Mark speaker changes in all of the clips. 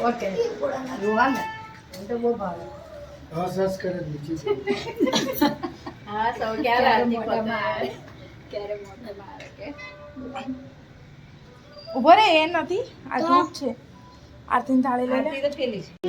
Speaker 1: Okay જોવા ને તો બહુ ભાવે
Speaker 2: હા સરસ કરે બીજી
Speaker 3: હા સૌ ક્યારે આરતી પતાવે
Speaker 1: ક્યારે મોઢે મારે કે
Speaker 4: ઉભો રે એ નથી આ ધૂપ છે આરતીની થાળી લઈ લે
Speaker 3: આરતી તો પેલી છે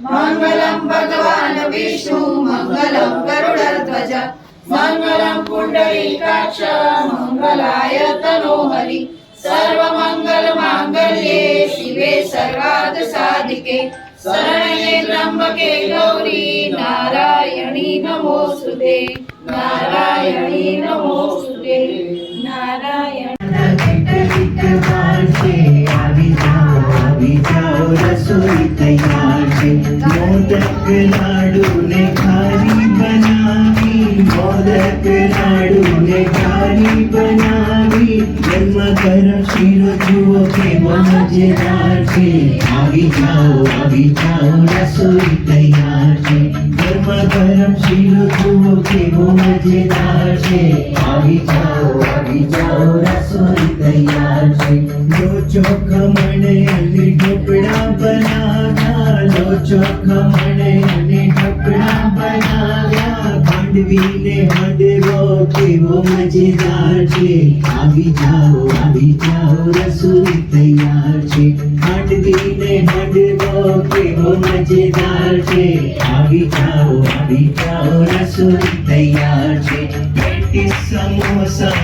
Speaker 3: मंगलम भगवान विष्णु मंगलम गरुड़ध्वज मंगलम पुंडरीकाक्ष मंगलाय तनोहरि सर्वमंगल मांगल्ये शिवे सर्वार्थ साधिके शरण्ये त्र्यंबके गौरी नारायणी नमोस्तुते नारायणी नमोस्तुते नारायण
Speaker 5: रसोई तैयार है मोदक लाडू ने खारी बनावी मोदक लाडू ने खारी बनावी जन्म गरम शीरो जुओ के मजेदार है आवी जाओ रसोई तैयार है गर्म गरम शीरो जुओ के मजेदार है आवी जाओ रसोई तैयार है जो चोखा मने अली ढोकड़ा बनाना ખમણ અને ઢોકળા બનાવ્યા ખાંડવીને હાંડવો કેવો મજેદાર છે આવી જાઓ રસોઈ તૈયાર છે ખાંડવીને હાંડવો કેવો મજેદાર છે આવી જાઓ રસોઈ તૈયાર છે પેટીસ સમોસા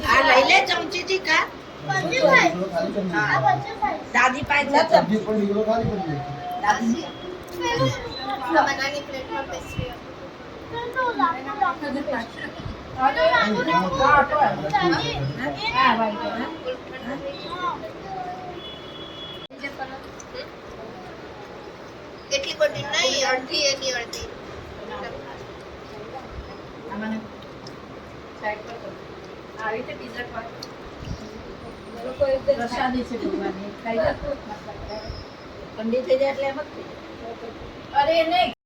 Speaker 3: આ લઈ લે ચમચીથી ખા દાદી પાસે જા
Speaker 2: સબ્જી પણ દીકરો ખાલી કરી દે.
Speaker 1: બનાની પ્લેટમાં પેસ્ટ્રી એટલી બધી નહીં, અડધી એની અડધી.
Speaker 3: ઠંડી થઈ જાય એટલે એમ જ થઈ જાય.
Speaker 1: અરે નહીં